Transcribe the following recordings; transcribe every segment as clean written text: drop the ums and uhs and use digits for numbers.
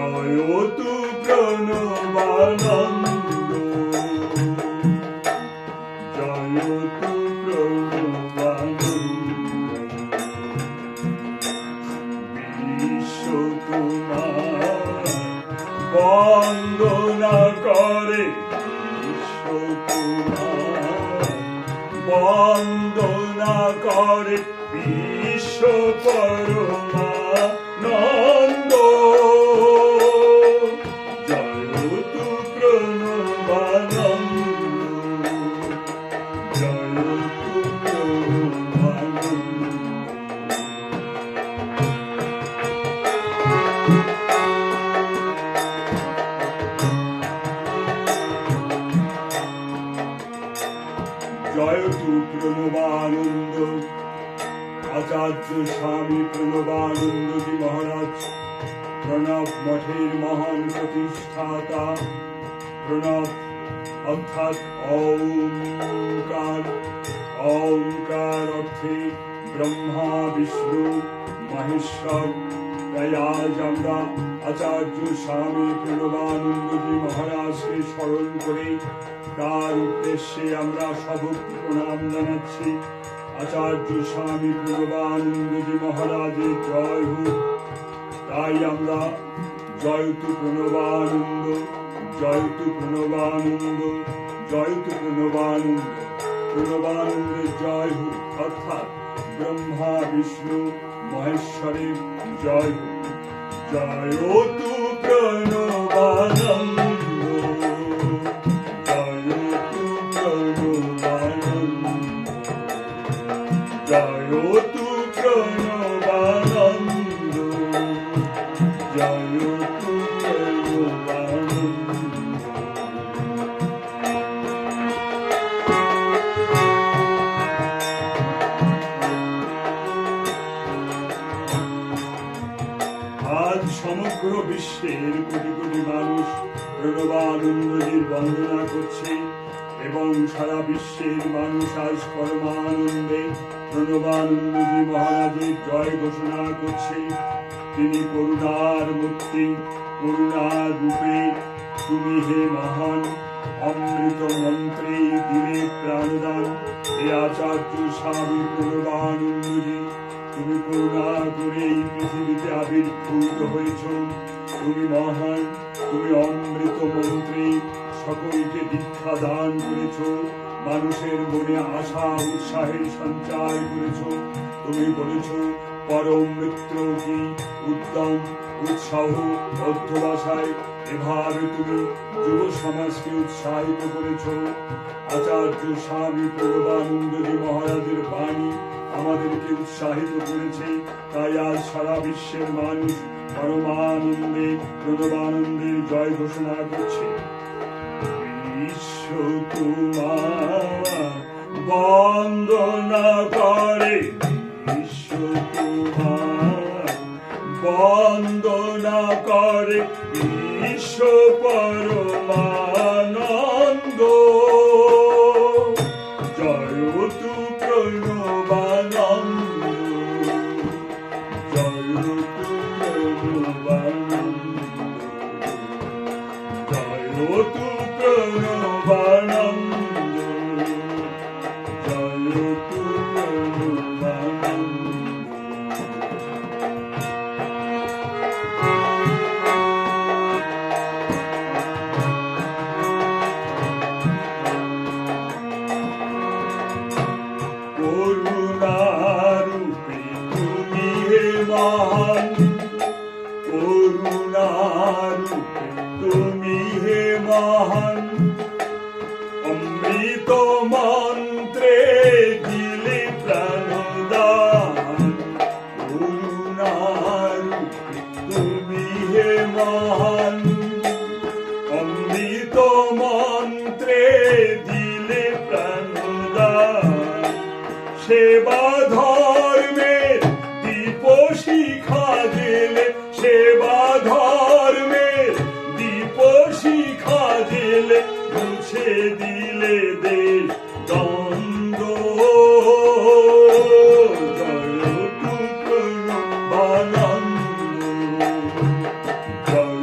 জয় তু প্রণবানন্দ, জয় তু প্রণবানন্দ। বিশ্ব তোমার বন্দনা করে, বিশ্ব তোমার বন্দনা করে, বিশ্ব পরমানন্দ। জয় তু প্রণবানন্দ, জয় তু প্রণবানন্দ। জয় তু প্রণবানন্দ। আচার্য স্বামী প্রণবানন্দজি মহারাজ প্রণব মঠের মহান প্রতিষ্ঠাতা। প্রণব অর্থাৎ ওঙ্কার, ওঙ্কার অর্থে ব্রহ্মা বিষ্ণু মহেশ্বর। তাই আজ আমরা আচার্য স্বামী প্রণবানন্দজি মহারাজকে স্মরণ করে তার উদ্দেশ্যে আমরা সভক্তি প্রণাম জানাচ্ছি। আচার্য স্বামী প্রণবানন্দজি মহারাজের জয় হোক। তাই আমরা জয় তু প্রণবানন্দ, জয় তু প্রণবানন্দ, জয় তু প্রণবানন্দ। প্রণবানন্দের জয় হোক, অর্থাৎ ব্রহ্মা বিষ্ণু মহেশ্বরের জয় হোক। জয় তু প্রণবানন্দ, জয় তু প্রণবানন্দ, জয় তু প্রণবানন্দ, জয় তু প্রণবানন্দ। আজ সমগ্র বিশ্বের কোটি কোটি মানুষ প্রণবানন্দজির বন্দনা করছে এবং সারা বিশ্বের মানুষ আজ পরমানন্দে প্রণবানন্দজি মহারাজের জয় ঘোষণা করছে। তিনি করুণার মূর্তি, করুণার রূপে তুমি হে মহান, অমৃত মন্ত্রে দিলে প্রাণদান। হে আচার্য স্বামী প্রণবানন্দজি, তুমি করুণা করে এই পৃথিবীতে আবির্ভূত হয়েছ। তুমি মহান, তুমি অমৃত মন্ত্রে সকলকে দীক্ষা দান করেছ, মানুষের মনে আশা উৎসাহের সঞ্চার করেছ। তুমি বলেছ পরম মিত্র কি উদ্যম উৎসাহ অধ্যবসায়, এভাবে তুমি যুব সমাজকে উৎসাহিত করেছ। আচার্য স্বামী প্রণবানন্দজি মহারাজের বাণী আমাদেরকে উৎসাহিত করেছে। তাই আজ সারা বিশ্বের মানুষ পরমানন্দে প্রণবানন্দের জয় ঘোষণা করছে। বিশ্ব তোমার বন্দনা করে, বিশ্ব তোমার বন্দনা করে, বিশ্ব পরমানন্দ। জয় তু প্রণবানন্দ, জয় তু প্রণবানন্দ, জয় তু প্রণবানন্দ, জয় তু প্রণবানন্দ। করুণারূপে তুমি হে মহান, করুণারূপে তুমি হে মহান, অমৃত মন্ত্রে দিলে প্রাণদান। করুণারূপে তুমি হে মহান, অমৃত মন্ত্রে দিলে প্রাণদান। সেবা ধর্মের দীপ শিখা জেলে, সেবা ধর্মের দীপ শিখা জেলে, মুছে দিলে দেশ দ্বন্দ্ব। জয় তু প্রণবানন্দ, জয়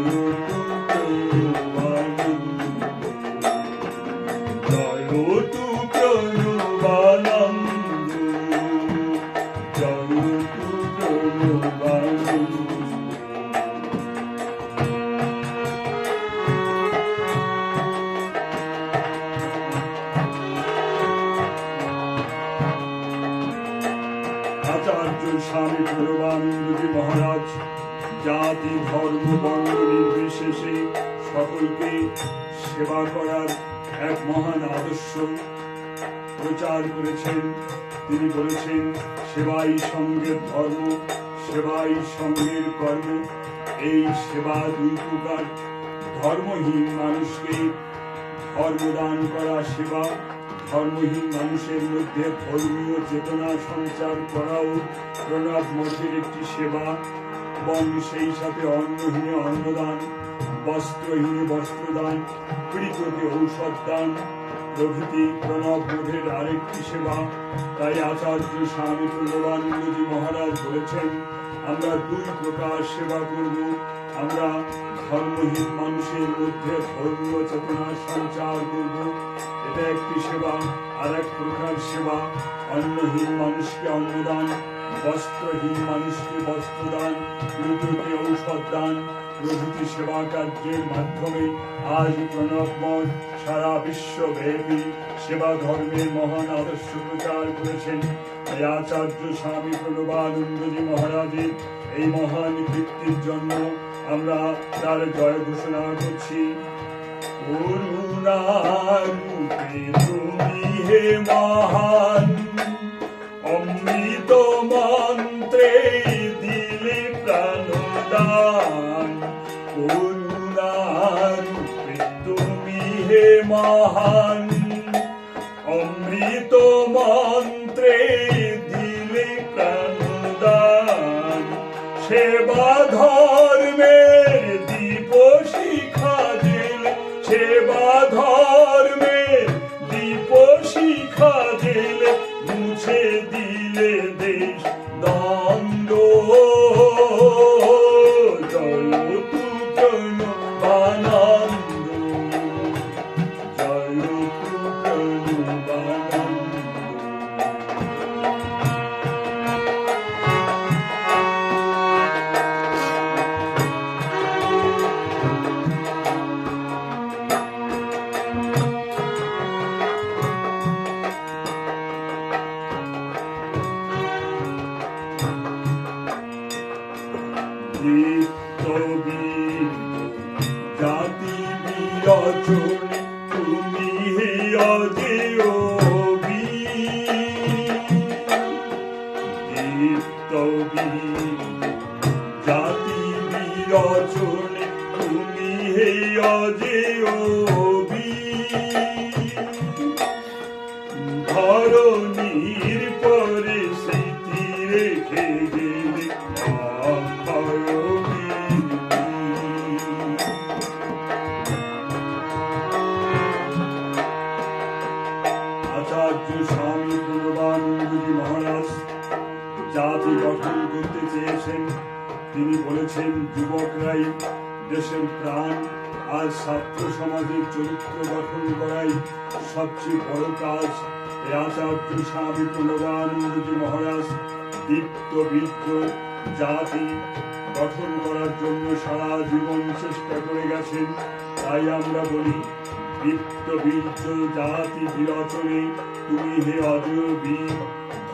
জাতি ধর্ম বর্ণ নির্বিশেষে সকলকে সেবা করার এক মহান আদর্শ প্রচার করেছেন। তিনি বলেছেন, সেবাই সঙ্গের ধর্ম, সেবাই সঙ্গের কর্ম। এই সেবা দুই প্রকার। ধর্মহীন মানুষকে ধর্মদান করা সেবা, ধর্মহীন মানুষের মধ্যে ধর্মীয় চেতনা সঞ্চার করাও প্রণব মঠের একটি সেবা, এবং সেই সাথে অন্নহীনে অন্নদান, বস্ত্রহীনে বস্ত্রদান, পীড়িতকে ঔষধ দান প্রভৃতি প্রণব মঠের আরেকটি সেবা। তাই আচার্য স্বামী প্রণবানন্দজি মহারাজ বলেছেন, আমরা দুই প্রকার সেবা করব। আমরা ধর্মহীন মানুষের মধ্যে ধর্মীয় চেতনা সঞ্চার করব, এটা একটি সেবা। আর এক প্রকার সেবা অন্নহীন মানুষকে অন্নদান, বস্ত্রহীন মানুষকে বস্ত্রদান, পীড়িতকে ঔষধ দান প্রভৃতি সেবা কার্যের মাধ্যমে আজ প্রণব মঠ সারা বিশ্বব্যাপী সেবা ধর্মের মহান আদর্শ প্রচার করেছেন। তাই আচার্য স্বামী প্রণবানন্দজি মহারাজের এই মহান কীর্তির জন্য আমরা তার জয় ঘোষণা করছি। করুণারূপে তুমি হে মহান, অমৃত মন্ত্রে দিলে প্রাণদান। করুণারূপে তুমি হে মহান, অমৃত মন্ত্রে দিলে প্রাণদান। সেবা ধর্মের দীপ শিখা জেলে, সেবা ধর্মের দীপ শিখা জেলে, মুছে দিলে দেশ দ্বন্দ্ব। জয় তু প্রণবানন্দ, জয় তু প্রণবানন্দ। জাতি বিরচনে তুমি হে অজেয় জাতি বিরচনে তুমি হে অজেয় ধরণীর পরে স্মৃতি রেখে গেলে আচার্য স্বামী প্রণবানন্দজি মহারাজ জাতি গঠন করতে চেয়েছেন। তিনি বলেছেন, যুবকরাই দেশের প্রাণ, আর ছাত্র সমাজের চরিত্র গঠন করাই সবচেয়ে বড় কাজ। এই আচার্য স্বামী প্রণবানন্দজি মহারাজ দীপ্ত বীর্য জাতি গঠন করার জন্য সারা জীবন চেষ্টা করে গেছেন। তাই আমরা বলি, দীপ্ত বীর্য জাতি বিরচনে তুমি হে অজেয় বীর,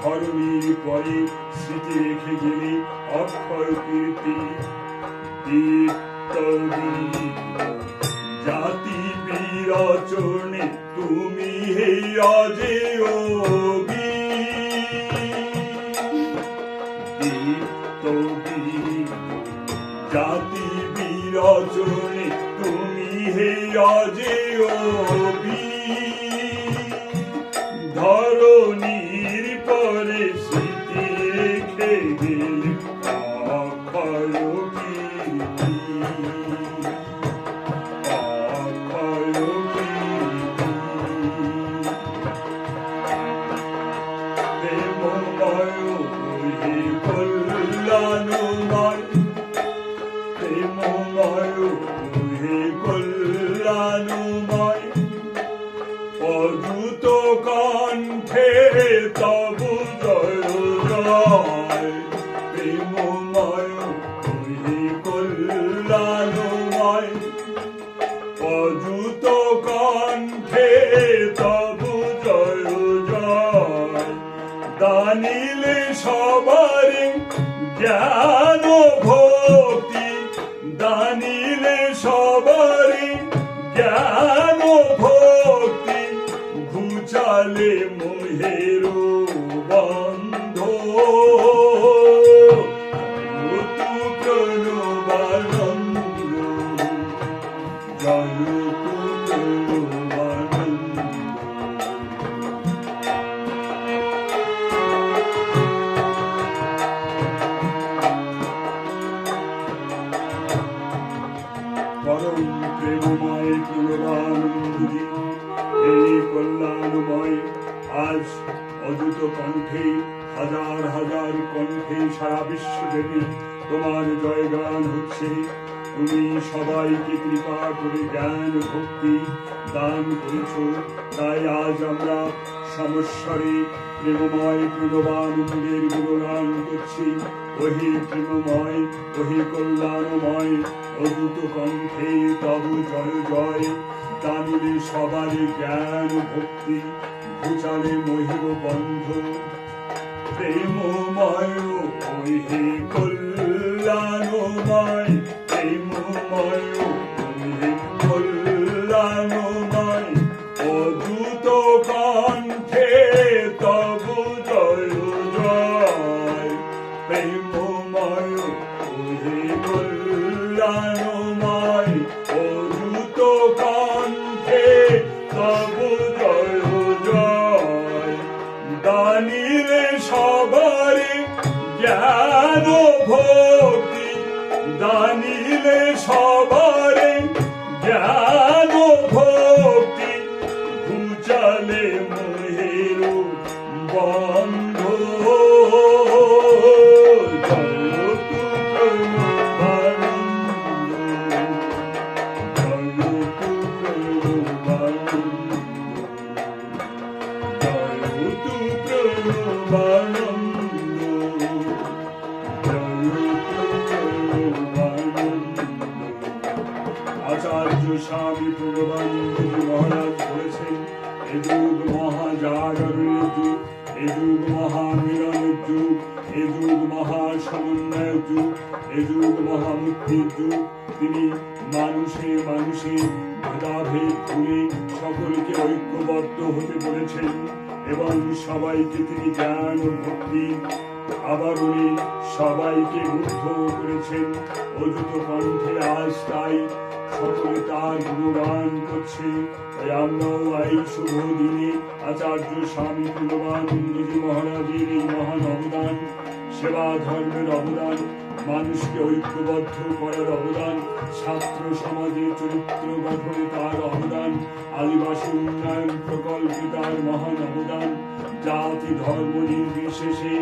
ধরণীর পরে স্মৃতি রেখে গেলে অক্ষয় কীর্তি। দীপ্ত বীর জাতি বিরচনে তুমি হে অজেয় দীপ্ত বীর জাতি বিরচনে তুমি হে অজেয় ধরণীর পরে স্মৃতি রেখে গেলে অক্ষয় কীর্তি। প্রেমময় হে কল্যাণময়, প্রেমময় হে কল্যাণময়, অদ্ভুত কণ্ঠে তবু জয় জয়। পরম প্রেমময় প্রণবানন্দজি, এই কল্যাণময় আজ অযুত কণ্ঠে হাজার হাজার কণ্ঠে সারা বিশ্বব্যাপী তোমার জয়গান হচ্ছে। তুমি সবাইকে কৃপা করে জ্ঞান ভক্তি দান করেছ, তাই আজ আমরা সমস্বরে প্রেমময় প্রণবানন্দের গুণগান করছি। ওহে প্রেমময়, ওহে কল্যাণময়, অদ্ভুত কণ্ঠে তব জয় জয়। দানিলে সবার জ্ঞান ভক্তি, ঘুচালে মহিম বন্ধ। প্রেমময় ওহে কল্যাণময়, প্রেমময় ওহে কল্যাণময়, অদ্ভুত কণ্ঠে তব জয় জয়। প্রেমময় ওহে কল্যাণময়, অদ্ভুত কণ্ঠে তব জয় জয়। দানিলে সবারে জ্ঞান ভক্তি, দানিলে সবারে জ্ঞান ভক্তি, ঘুচালে মোহের বন্ধ। আচার্য স্বামী প্রণবানন্দজি মহারাজ বলেছেন, এ যুগ মহাজাগরণের যুগ, এ যুগ মহামিলনের যুগ, এ যুগ মহাসমন্বয়ের যুগ, এ যুগ মহামুক্তির যুগ। তিনি মানুষে মানুষে ভেদাভেদ ভুলে সকলকে ঐক্যবদ্ধ হতে বলেছেন এবং সবাইকে তিনি জ্ঞান ও ভক্তি আবরণে সবাইকে মুগ্ধ করেছেন। অযুত কণ্ঠে আজ তাই সকলে তার গুণগান করছে। তাই আমরাও এই শুভ দিনে আচার্য স্বামী প্রণবানন্দজি মহারাজের এই মহান অবদান, সেবা ধর্মের অবদান, মানুষকে ঐক্যবদ্ধ করার অবদান, ছাত্র সমাজের চরিত্র গঠনে তার অবদান, আদিবাসী উন্নয়ন প্রকল্পে তার মহান অবদান, জাতি ধর্ম নির্বিশেষে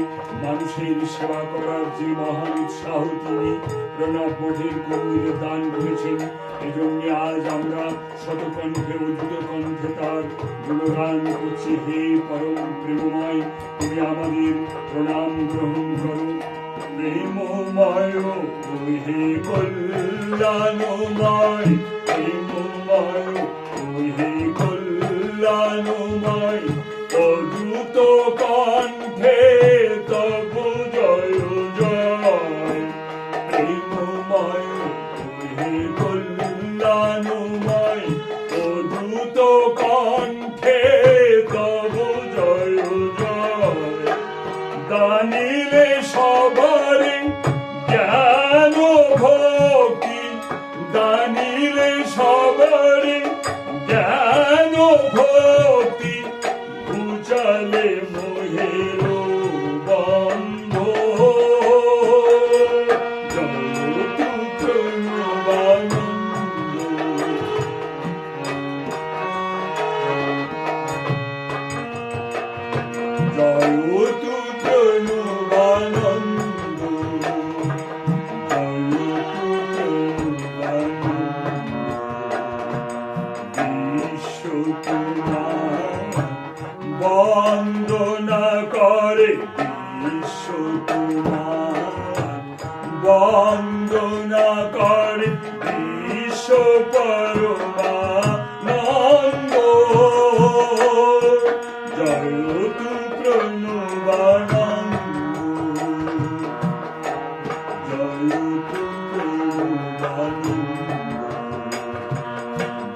মানুষের সেবা করার যে মহান উৎসাহ তিনি প্রণব মঠের কর্মীদের দান করেছেন। এজন্য আজ আমরা শতকণ্ঠে অদ্ভুত কণ্ঠে তার গুণগান করছি। হে পরম প্রেমময়, তুমি আমাদের প্রণাম গ্রহণ করো। প্রেমময় ওহে কল্যাণময়, প্রেমময় ওহে কল্যাণময়, অদ্ভুত কণ্ঠে তব জয় জয়। প্রেমময় ওহে কল্যাণময়, অদ্ভুত কণ্ঠে তব জয় জয়। দানিলে সবারে জ্ঞান ভক্তি, দানিলে সবারে জ্ঞান ভক্তি, ঘুচালে মোহের বন্ধ। জয় তু প্রণবানন্দ, জয় তু প্রণবানন্দ, জয় তু প্রণবানন্দ। বিশ্ব তোমার বন্দনা করে, বিশ্ব তোমার বন্দনা করে, বিশ্ব পরমানন্দ। জয় তু প্রণবানন্দ, জয় তু প্রণবানন্দ,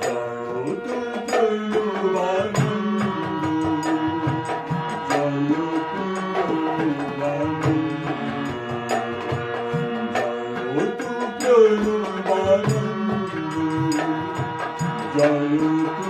জয় তু প্রণবানন্দ, জয় তু প্রণবানন্দ, জয় তু প্রণবানন্দ, জয় তু